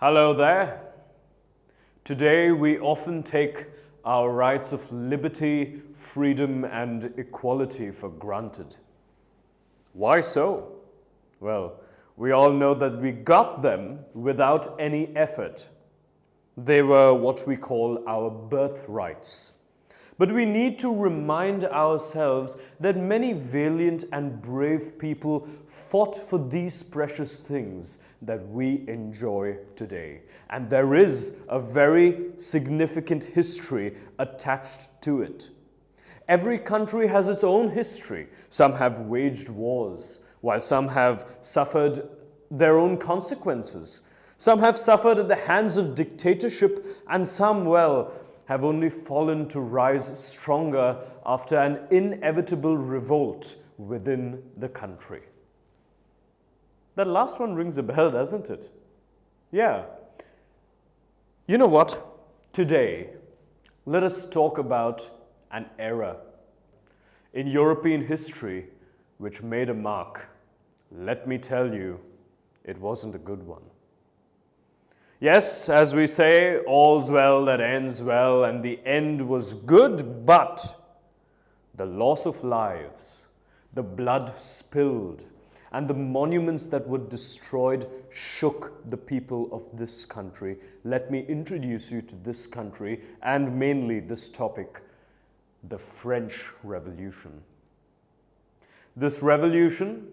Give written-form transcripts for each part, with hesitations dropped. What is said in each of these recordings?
Hello there. Today we often take our rights of liberty, freedom and equality for granted. Why so? Well, we all know that we got them without any effort. They were what we call our birthrights. But we need to remind ourselves that many valiant and brave people fought for these precious things that we enjoy today. And there is a very significant history attached to it. Every country has its own history. Some have waged wars, while some have suffered their own consequences. Some have suffered at the hands of dictatorship, and some, well, have only fallen to rise stronger after an inevitable revolt within the country. That last one rings a bell, doesn't it? Yeah. You know what? Today, let us talk about an era in European history which made a mark. Let me tell you, it wasn't a good one. Yes, as we say, all's well that ends well, and the end was good, but the loss of lives, the blood spilled, and the monuments that were destroyed shook the people of this country. Let me introduce you to this country, and mainly this topic, the French Revolution. This revolution,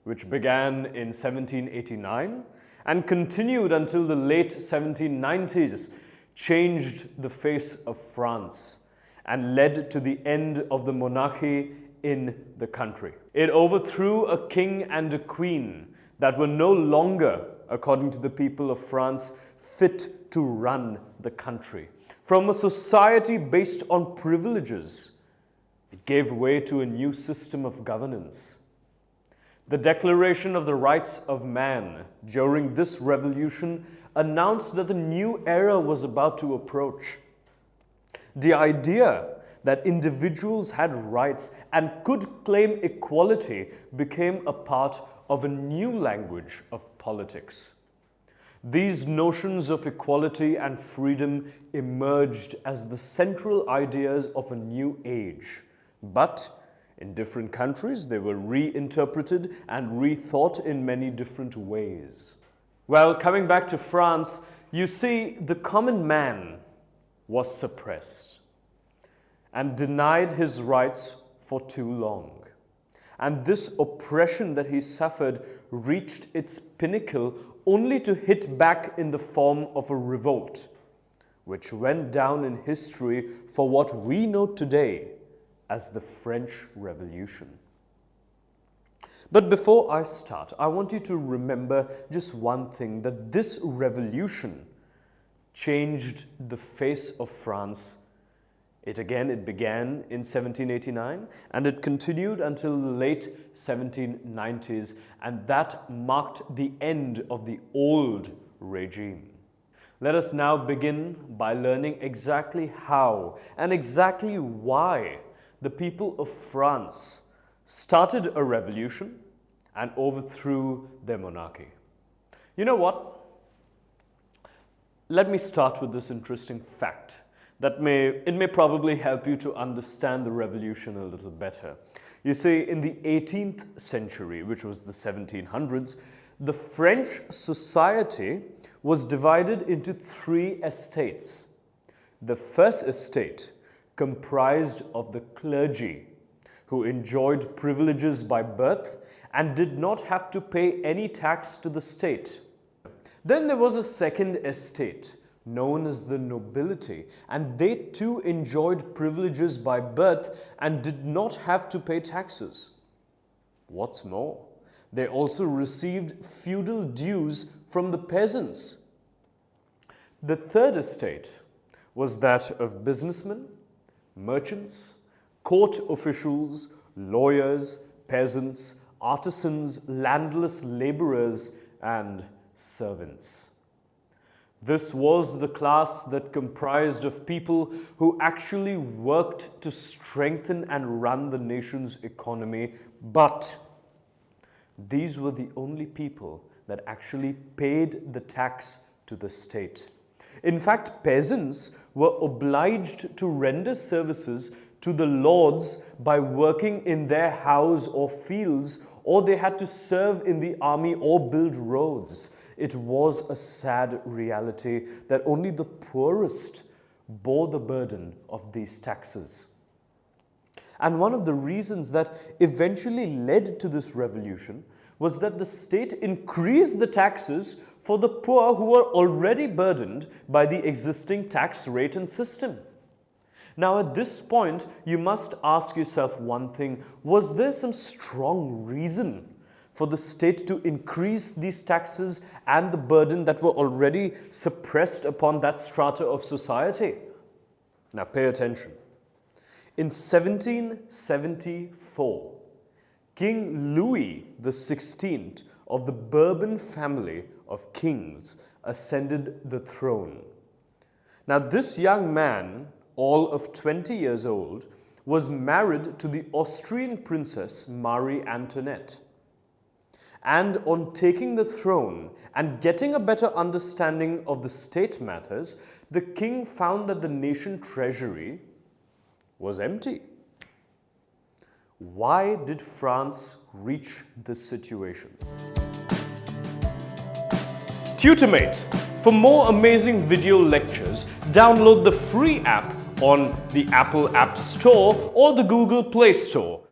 which began in 1789, and continued until the late 1790s, changed the face of France and led to the end of the monarchy in the country. It overthrew a king and a queen that were no longer, according to the people of France, fit to run the country. From a society based on privileges, it gave way to a new system of governance. The Declaration of the Rights of Man during this revolution announced that a new era was about to approach. The idea that individuals had rights and could claim equality became a part of a new language of politics. These notions of equality and freedom emerged as the central ideas of a new age, but in different countries, they were reinterpreted and rethought in many different ways. Well, coming back to France, you see, the common man was suppressed and denied his rights for too long. And this oppression that he suffered reached its pinnacle only to hit back in the form of a revolt, which went down in history for what we know today as the French Revolution. But before I start, I want you to remember just one thing, that this revolution changed the face of France. It began in 1789 and it continued until the late 1790s, and that marked the end of the old regime. Let us now begin by learning exactly how and exactly why the people of France started a revolution and overthrew their monarchy. You know what? Let me start with this interesting fact that may probably help you to understand the revolution a little better. You see, in the 18th century, which was the 1700s, the French society was divided into three estates. The first estate comprised of the clergy, who enjoyed privileges by birth and did not have to pay any tax to the state. Then there was a second estate, known as the nobility, and they too enjoyed privileges by birth and did not have to pay taxes. What's more, they also received feudal dues from the peasants. The third estate was that of businessmen, merchants, court officials, lawyers, peasants, artisans, landless laborers, and servants. This was the class that comprised of people who actually worked to strengthen and run the nation's economy, but these were the only people that actually paid the tax to the state. In fact, peasants were obliged to render services to the lords by working in their house or fields, or they had to serve in the army or build roads. It was a sad reality that only the poorest bore the burden of these taxes. And one of the reasons that eventually led to this revolution was that the state increased the taxes for the poor who were already burdened by the existing tax rate and system. Now, at this point, you must ask yourself one thing: was there some strong reason for the state to increase these taxes and the burden that were already suppressed upon that strata of society? Now, pay attention. In 1774, King Louis XVI of the Bourbon family of kings ascended the throne. Now, this young man, all of 20 years old, was married to the Austrian princess Marie Antoinette. And on taking the throne and getting a better understanding of the state matters, the king found that the nation treasury was empty. Why did France reach this situation? Tutormate. For more amazing video lectures, download the free app on the Apple App Store or the Google Play Store.